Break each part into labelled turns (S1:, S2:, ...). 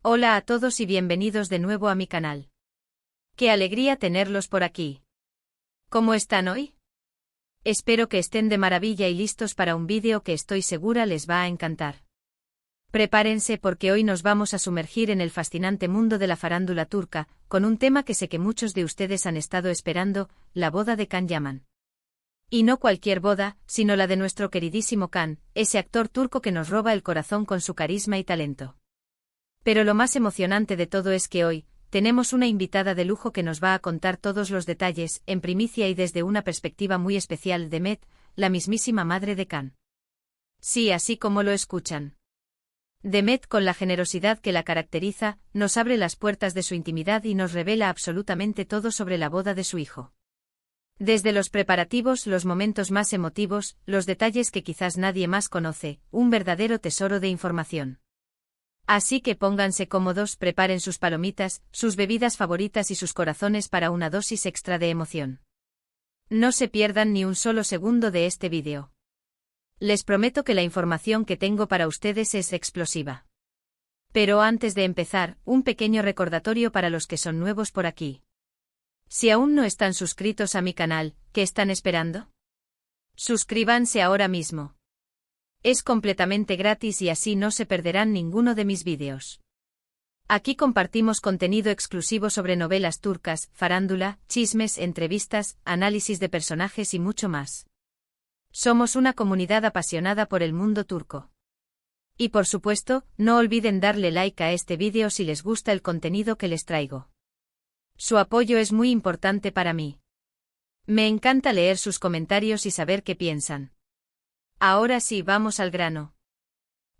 S1: Hola a todos y bienvenidos de nuevo a mi canal. ¡Qué alegría tenerlos por aquí! ¿Cómo están hoy? Espero que estén de maravilla y listos para un vídeo que estoy segura les va a encantar. Prepárense porque hoy nos vamos a sumergir en el fascinante mundo de la farándula turca, con un tema que sé que muchos de ustedes han estado esperando, la boda de Can Yaman. Y no cualquier boda, sino la de nuestro queridísimo Can, ese actor turco que nos roba el corazón con su carisma y talento. Pero lo más emocionante de todo es que hoy, tenemos una invitada de lujo que nos va a contar todos los detalles, en primicia y desde una perspectiva muy especial, Demet, la mismísima madre de Can. Sí, así como lo escuchan. Demet, con la generosidad que la caracteriza, nos abre las puertas de su intimidad y nos revela absolutamente todo sobre la boda de su hijo. Desde los preparativos, los momentos más emotivos, los detalles que quizás nadie más conoce, un verdadero tesoro de información. Así que pónganse cómodos, preparen sus palomitas, sus bebidas favoritas y sus corazones para una dosis extra de emoción. No se pierdan ni un solo segundo de este vídeo. Les prometo que la información que tengo para ustedes es explosiva. Pero antes de empezar, un pequeño recordatorio para los que son nuevos por aquí. Si aún no están suscritos a mi canal, ¿qué están esperando? Suscríbanse ahora mismo. Es completamente gratis y así no se perderán ninguno de mis vídeos. Aquí compartimos contenido exclusivo sobre novelas turcas, farándula, chismes, entrevistas, análisis de personajes y mucho más. Somos una comunidad apasionada por el mundo turco. Y por supuesto, no olviden darle like a este vídeo si les gusta el contenido que les traigo. Su apoyo es muy importante para mí. Me encanta leer sus comentarios y saber qué piensan. Ahora sí, vamos al grano.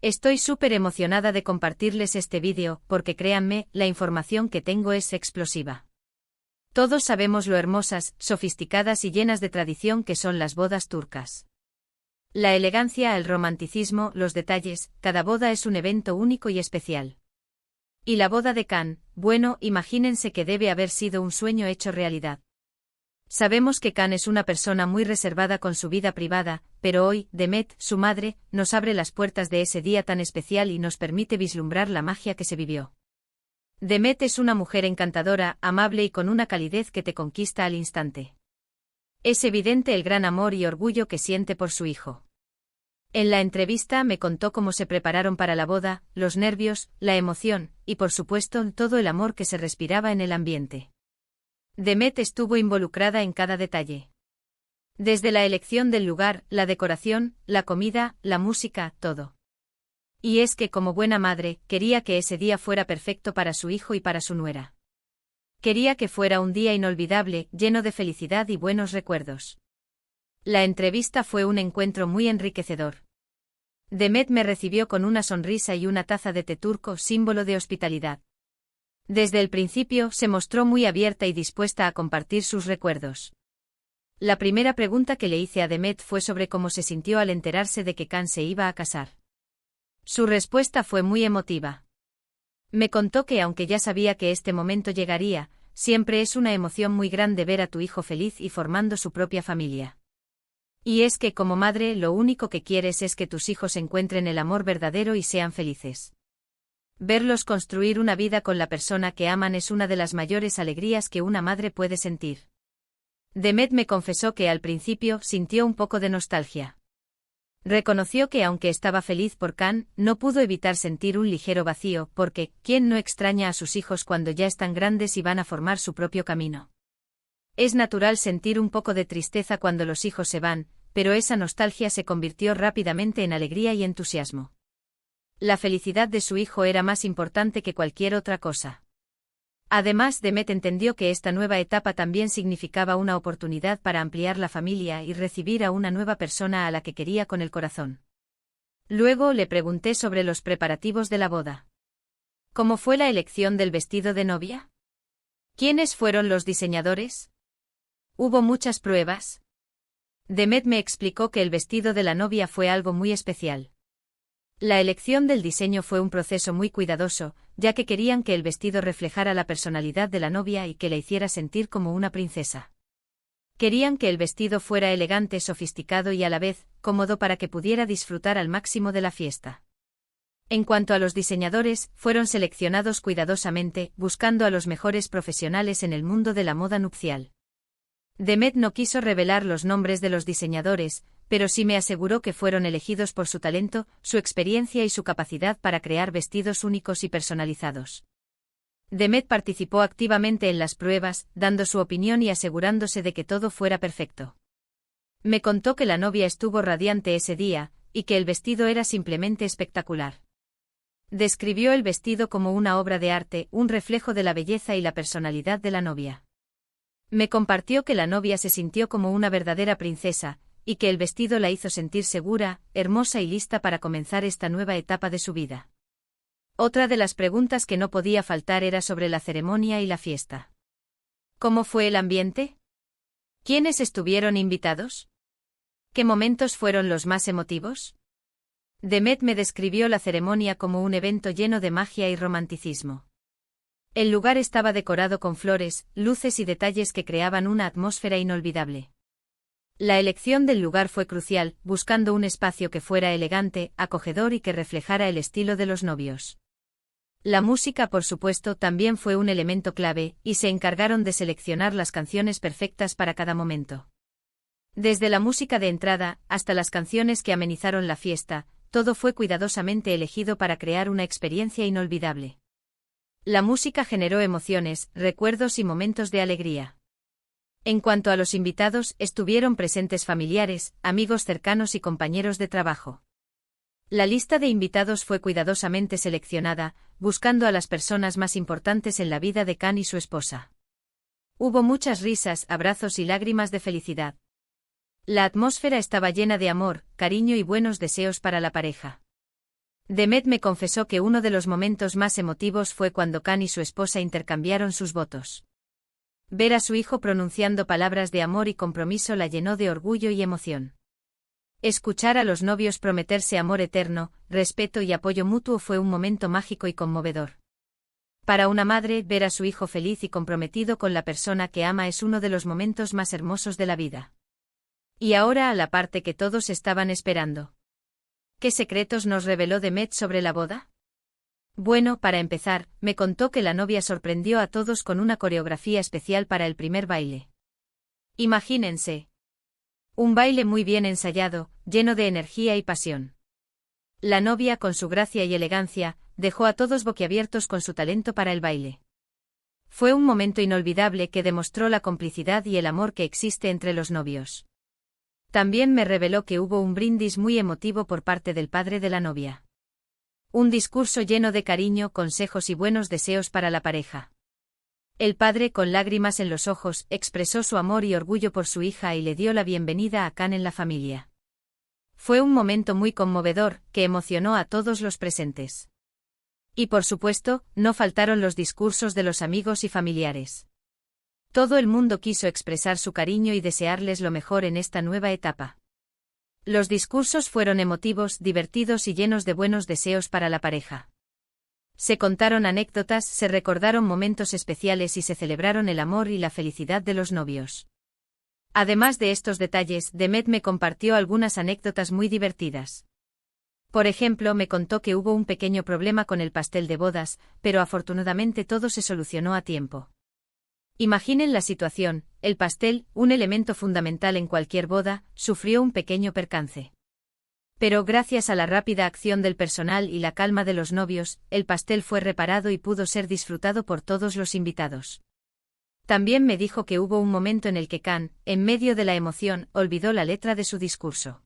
S1: Estoy súper emocionada de compartirles este vídeo, porque créanme, la información que tengo es explosiva. Todos sabemos lo hermosas, sofisticadas y llenas de tradición que son las bodas turcas. La elegancia, el romanticismo, los detalles, cada boda es un evento único y especial. Y la boda de Can, bueno, imagínense que debe haber sido un sueño hecho realidad. Sabemos que Can es una persona muy reservada con su vida privada, pero hoy, Demet, su madre, nos abre las puertas de ese día tan especial y nos permite vislumbrar la magia que se vivió. Demet es una mujer encantadora, amable y con una calidez que te conquista al instante. Es evidente el gran amor y orgullo que siente por su hijo. En la entrevista me contó cómo se prepararon para la boda, los nervios, la emoción, y por supuesto todo el amor que se respiraba en el ambiente. Demet estuvo involucrada en cada detalle. Desde la elección del lugar, la decoración, la comida, la música, todo. Y es que como buena madre, quería que ese día fuera perfecto para su hijo y para su nuera. Quería que fuera un día inolvidable, lleno de felicidad y buenos recuerdos. La entrevista fue un encuentro muy enriquecedor. Demet me recibió con una sonrisa y una taza de té turco, símbolo de hospitalidad. Desde el principio se mostró muy abierta y dispuesta a compartir sus recuerdos. La primera pregunta que le hice a Demet fue sobre cómo se sintió al enterarse de que Can se iba a casar. Su respuesta fue muy emotiva. Me contó que aunque ya sabía que este momento llegaría, siempre es una emoción muy grande ver a tu hijo feliz y formando su propia familia. Y es que como madre lo único que quieres es que tus hijos encuentren el amor verdadero y sean felices. Verlos construir una vida con la persona que aman es una de las mayores alegrías que una madre puede sentir. Demet me confesó que al principio sintió un poco de nostalgia. Reconoció que aunque estaba feliz por Can, no pudo evitar sentir un ligero vacío porque, ¿quién no extraña a sus hijos cuando ya están grandes y van a formar su propio camino? Es natural sentir un poco de tristeza cuando los hijos se van, pero esa nostalgia se convirtió rápidamente en alegría y entusiasmo. La felicidad de su hijo era más importante que cualquier otra cosa. Además, Demet entendió que esta nueva etapa también significaba una oportunidad para ampliar la familia y recibir a una nueva persona a la que quería con el corazón. Luego le pregunté sobre los preparativos de la boda. ¿Cómo fue la elección del vestido de novia? ¿Quiénes fueron los diseñadores? ¿Hubo muchas pruebas? Demet me explicó que el vestido de la novia fue algo muy especial. La elección del diseño fue un proceso muy cuidadoso, ya que querían que el vestido reflejara la personalidad de la novia y que la hiciera sentir como una princesa. Querían que el vestido fuera elegante, sofisticado y a la vez, cómodo para que pudiera disfrutar al máximo de la fiesta. En cuanto a los diseñadores, fueron seleccionados cuidadosamente, buscando a los mejores profesionales en el mundo de la moda nupcial. Demet no quiso revelar los nombres de los diseñadores, pero sí me aseguró que fueron elegidos por su talento, su experiencia y su capacidad para crear vestidos únicos y personalizados. Demet participó activamente en las pruebas, dando su opinión y asegurándose de que todo fuera perfecto. Me contó que la novia estuvo radiante ese día, y que el vestido era simplemente espectacular. Describió el vestido como una obra de arte, un reflejo de la belleza y la personalidad de la novia. Me compartió que la novia se sintió como una verdadera princesa, y que el vestido la hizo sentir segura, hermosa y lista para comenzar esta nueva etapa de su vida. Otra de las preguntas que no podía faltar era sobre la ceremonia y la fiesta. ¿Cómo fue el ambiente? ¿Quiénes estuvieron invitados? ¿Qué momentos fueron los más emotivos? Demet me describió la ceremonia como un evento lleno de magia y romanticismo. El lugar estaba decorado con flores, luces y detalles que creaban una atmósfera inolvidable. La elección del lugar fue crucial, buscando un espacio que fuera elegante, acogedor y que reflejara el estilo de los novios. La música, por supuesto, también fue un elemento clave, y se encargaron de seleccionar las canciones perfectas para cada momento. Desde la música de entrada, hasta las canciones que amenizaron la fiesta, todo fue cuidadosamente elegido para crear una experiencia inolvidable. La música generó emociones, recuerdos y momentos de alegría. En cuanto a los invitados, estuvieron presentes familiares, amigos cercanos y compañeros de trabajo. La lista de invitados fue cuidadosamente seleccionada, buscando a las personas más importantes en la vida de Khan y su esposa. Hubo muchas risas, abrazos y lágrimas de felicidad. La atmósfera estaba llena de amor, cariño y buenos deseos para la pareja. Demet me confesó que uno de los momentos más emotivos fue cuando Khan y su esposa intercambiaron sus votos. Ver a su hijo pronunciando palabras de amor y compromiso la llenó de orgullo y emoción. Escuchar a los novios prometerse amor eterno, respeto y apoyo mutuo fue un momento mágico y conmovedor. Para una madre, ver a su hijo feliz y comprometido con la persona que ama es uno de los momentos más hermosos de la vida. Y ahora a la parte que todos estaban esperando. ¿Qué secretos nos reveló Demet sobre la boda? Bueno, para empezar, me contó que la novia sorprendió a todos con una coreografía especial para el primer baile. Imagínense. Un baile muy bien ensayado, lleno de energía y pasión. La novia, con su gracia y elegancia, dejó a todos boquiabiertos con su talento para el baile. Fue un momento inolvidable que demostró la complicidad y el amor que existe entre los novios. También me reveló que hubo un brindis muy emotivo por parte del padre de la novia. Un discurso lleno de cariño, consejos y buenos deseos para la pareja. El padre, con lágrimas en los ojos, expresó su amor y orgullo por su hija y le dio la bienvenida a Khan en la familia. Fue un momento muy conmovedor, que emocionó a todos los presentes. Y por supuesto, no faltaron los discursos de los amigos y familiares. Todo el mundo quiso expresar su cariño y desearles lo mejor en esta nueva etapa. Los discursos fueron emotivos, divertidos y llenos de buenos deseos para la pareja. Se contaron anécdotas, se recordaron momentos especiales y se celebraron el amor y la felicidad de los novios. Además de estos detalles, Demet me compartió algunas anécdotas muy divertidas. Por ejemplo, me contó que hubo un pequeño problema con el pastel de bodas, pero afortunadamente todo se solucionó a tiempo. Imaginen la situación, el pastel, un elemento fundamental en cualquier boda, sufrió un pequeño percance. Pero gracias a la rápida acción del personal y la calma de los novios, el pastel fue reparado y pudo ser disfrutado por todos los invitados. También me dijo que hubo un momento en el que Khan, en medio de la emoción, olvidó la letra de su discurso.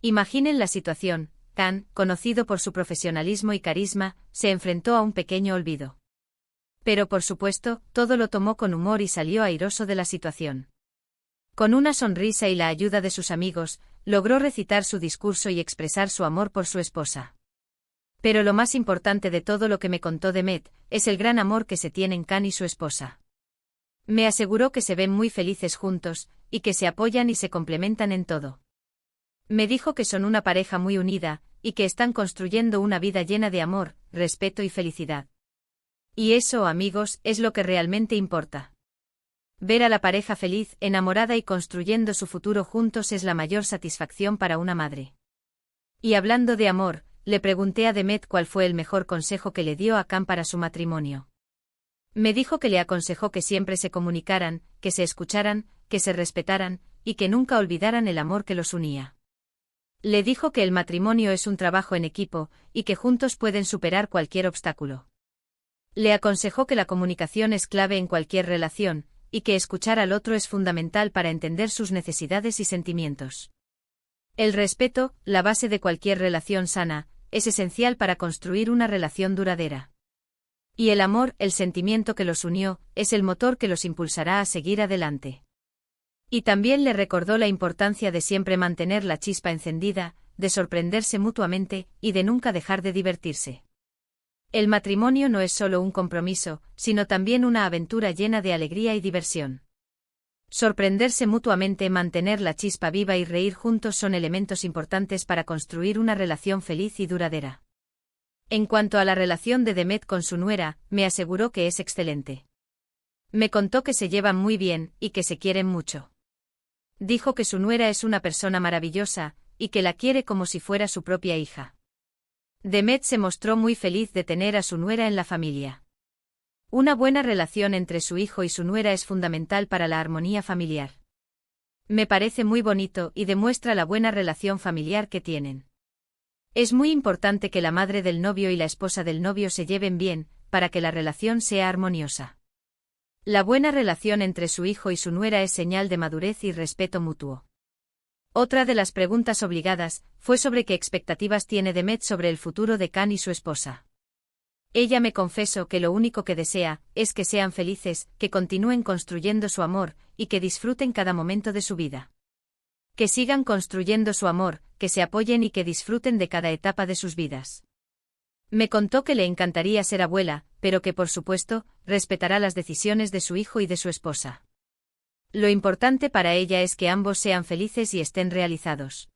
S1: Imaginen la situación, Khan, conocido por su profesionalismo y carisma, se enfrentó a un pequeño olvido. Pero por supuesto, todo lo tomó con humor y salió airoso de la situación. Con una sonrisa y la ayuda de sus amigos, logró recitar su discurso y expresar su amor por su esposa. Pero lo más importante de todo lo que me contó Demet, es el gran amor que se tienen Khan y su esposa. Me aseguró que se ven muy felices juntos, y que se apoyan y se complementan en todo. Me dijo que son una pareja muy unida, y que están construyendo una vida llena de amor, respeto y felicidad. Y eso, amigos, es lo que realmente importa. Ver a la pareja feliz, enamorada y construyendo su futuro juntos es la mayor satisfacción para una madre. Y hablando de amor, le pregunté a Demet cuál fue el mejor consejo que le dio a Can para su matrimonio. Me dijo que le aconsejó que siempre se comunicaran, que se escucharan, que se respetaran, y que nunca olvidaran el amor que los unía. Le dijo que el matrimonio es un trabajo en equipo, y que juntos pueden superar cualquier obstáculo. Le aconsejó que la comunicación es clave en cualquier relación, y que escuchar al otro es fundamental para entender sus necesidades y sentimientos. El respeto, la base de cualquier relación sana, es esencial para construir una relación duradera. Y el amor, el sentimiento que los unió, es el motor que los impulsará a seguir adelante. Y también le recordó la importancia de siempre mantener la chispa encendida, de sorprenderse mutuamente, y de nunca dejar de divertirse. El matrimonio no es solo un compromiso, sino también una aventura llena de alegría y diversión. Sorprenderse mutuamente, mantener la chispa viva y reír juntos son elementos importantes para construir una relación feliz y duradera. En cuanto a la relación de Demet con su nuera, me aseguró que es excelente. Me contó que se llevan muy bien y que se quieren mucho. Dijo que su nuera es una persona maravillosa, y que la quiere como si fuera su propia hija. Demet se mostró muy feliz de tener a su nuera en la familia. Una buena relación entre su hijo y su nuera es fundamental para la armonía familiar. Me parece muy bonito y demuestra la buena relación familiar que tienen. Es muy importante que la madre del novio y la esposa del novio se lleven bien, para que la relación sea armoniosa. La buena relación entre su hijo y su nuera es señal de madurez y respeto mutuo. Otra de las preguntas obligadas fue sobre qué expectativas tiene Demet sobre el futuro de Can y su esposa. Ella me confesó que lo único que desea es que sean felices, que continúen construyendo su amor, y que disfruten cada momento de su vida. Que sigan construyendo su amor, que se apoyen y que disfruten de cada etapa de sus vidas. Me contó que le encantaría ser abuela, pero que por supuesto, respetará las decisiones de su hijo y de su esposa. Lo importante para ella es que ambos sean felices y estén realizados.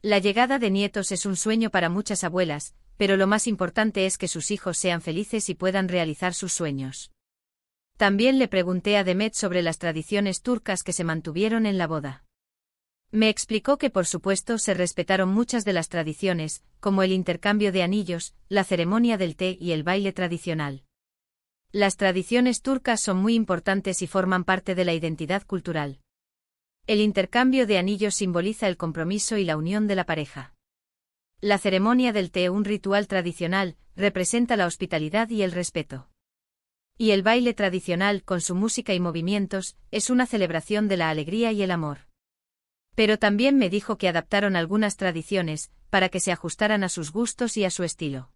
S1: La llegada de nietos es un sueño para muchas abuelas, pero lo más importante es que sus hijos sean felices y puedan realizar sus sueños. También le pregunté a Demet sobre las tradiciones turcas que se mantuvieron en la boda. Me explicó que por supuesto se respetaron muchas de las tradiciones, como el intercambio de anillos, la ceremonia del té y el baile tradicional. Las tradiciones turcas son muy importantes y forman parte de la identidad cultural. El intercambio de anillos simboliza el compromiso y la unión de la pareja. La ceremonia del té, un ritual tradicional, representa la hospitalidad y el respeto. Y el baile tradicional, con su música y movimientos, es una celebración de la alegría y el amor. Pero también me dijo que adaptaron algunas tradiciones, para que se ajustaran a sus gustos y a su estilo.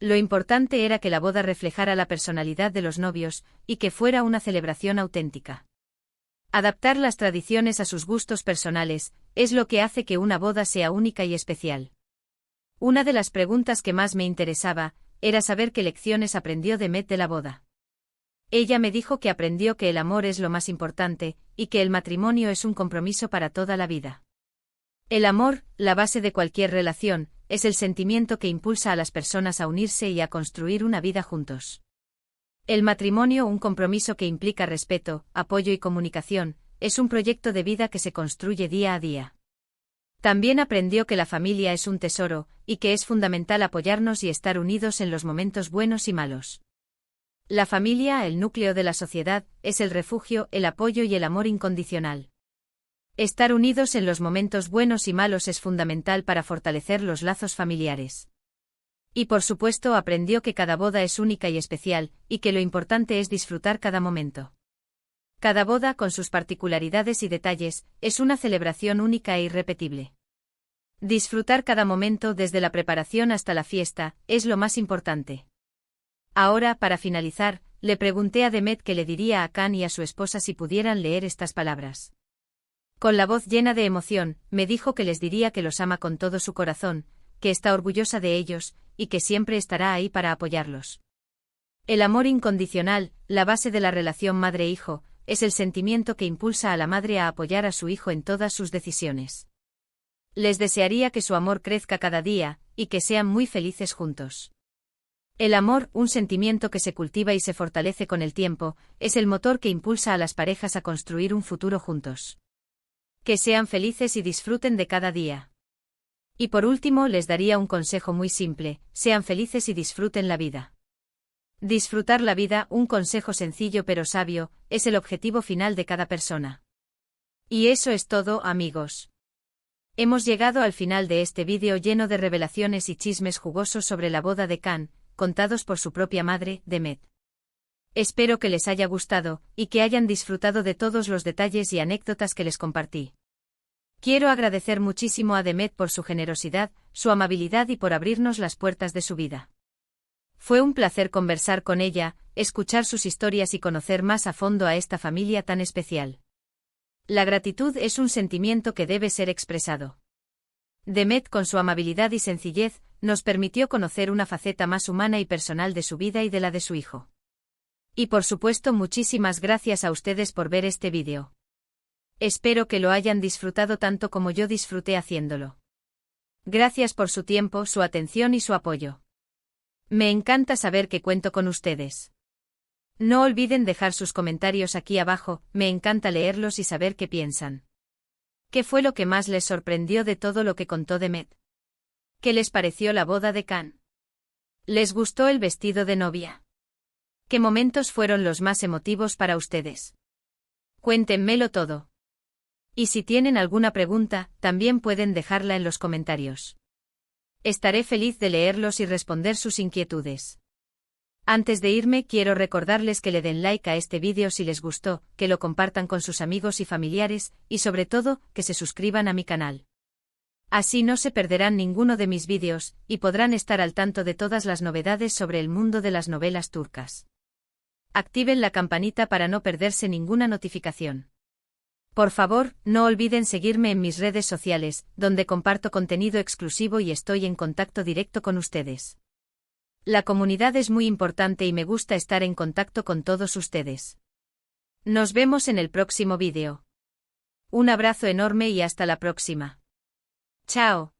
S1: Lo importante era que la boda reflejara la personalidad de los novios, y que fuera una celebración auténtica. Adaptar las tradiciones a sus gustos personales, es lo que hace que una boda sea única y especial. Una de las preguntas que más me interesaba, era saber qué lecciones aprendió Demet de la boda. Ella me dijo que aprendió que el amor es lo más importante, y que el matrimonio es un compromiso para toda la vida. El amor, la base de cualquier relación, es el sentimiento que impulsa a las personas a unirse y a construir una vida juntos. El matrimonio, un compromiso que implica respeto, apoyo y comunicación, es un proyecto de vida que se construye día a día. También aprendió que la familia es un tesoro, y que es fundamental apoyarnos y estar unidos en los momentos buenos y malos. La familia, el núcleo de la sociedad, es el refugio, el apoyo y el amor incondicional. Estar unidos en los momentos buenos y malos es fundamental para fortalecer los lazos familiares. Y por supuesto aprendió que cada boda es única y especial, y que lo importante es disfrutar cada momento. Cada boda, con sus particularidades y detalles, es una celebración única e irrepetible. Disfrutar cada momento desde la preparación hasta la fiesta, es lo más importante. Ahora, para finalizar, le pregunté a Demet qué le diría a Can y a su esposa si pudieran leer estas palabras. Con la voz llena de emoción, me dijo que les diría que los ama con todo su corazón, que está orgullosa de ellos, y que siempre estará ahí para apoyarlos. El amor incondicional, la base de la relación madre-hijo, es el sentimiento que impulsa a la madre a apoyar a su hijo en todas sus decisiones. Les desearía que su amor crezca cada día, y que sean muy felices juntos. El amor, un sentimiento que se cultiva y se fortalece con el tiempo, es el motor que impulsa a las parejas a construir un futuro juntos. Que sean felices y disfruten de cada día. Y por último les daría un consejo muy simple: sean felices y disfruten la vida. Disfrutar la vida, un consejo sencillo pero sabio, es el objetivo final de cada persona. Y eso es todo, amigos. Hemos llegado al final de este vídeo lleno de revelaciones y chismes jugosos sobre la boda de Khan, contados por su propia madre, Demet. Espero que les haya gustado, y que hayan disfrutado de todos los detalles y anécdotas que les compartí. Quiero agradecer muchísimo a Demet por su generosidad, su amabilidad y por abrirnos las puertas de su vida. Fue un placer conversar con ella, escuchar sus historias y conocer más a fondo a esta familia tan especial. La gratitud es un sentimiento que debe ser expresado. Demet, con su amabilidad y sencillez, nos permitió conocer una faceta más humana y personal de su vida y de la de su hijo. Y por supuesto, muchísimas gracias a ustedes por ver este vídeo. Espero que lo hayan disfrutado tanto como yo disfruté haciéndolo. Gracias por su tiempo, su atención y su apoyo. Me encanta saber que cuento con ustedes. No olviden dejar sus comentarios aquí abajo, me encanta leerlos y saber qué piensan. ¿Qué fue lo que más les sorprendió de todo lo que contó Demet? ¿Qué les pareció la boda de Khan? ¿Les gustó el vestido de novia? ¿Qué momentos fueron los más emotivos para ustedes? Cuéntenmelo todo. Y si tienen alguna pregunta, también pueden dejarla en los comentarios. Estaré feliz de leerlos y responder sus inquietudes. Antes de irme, quiero recordarles que le den like a este vídeo si les gustó, que lo compartan con sus amigos y familiares, y sobre todo, que se suscriban a mi canal. Así no se perderán ninguno de mis vídeos, y podrán estar al tanto de todas las novedades sobre el mundo de las novelas turcas. Activen la campanita para no perderse ninguna notificación. Por favor, no olviden seguirme en mis redes sociales, donde comparto contenido exclusivo y estoy en contacto directo con ustedes. La comunidad es muy importante y me gusta estar en contacto con todos ustedes. Nos vemos en el próximo vídeo. Un abrazo enorme y hasta la próxima. Chao.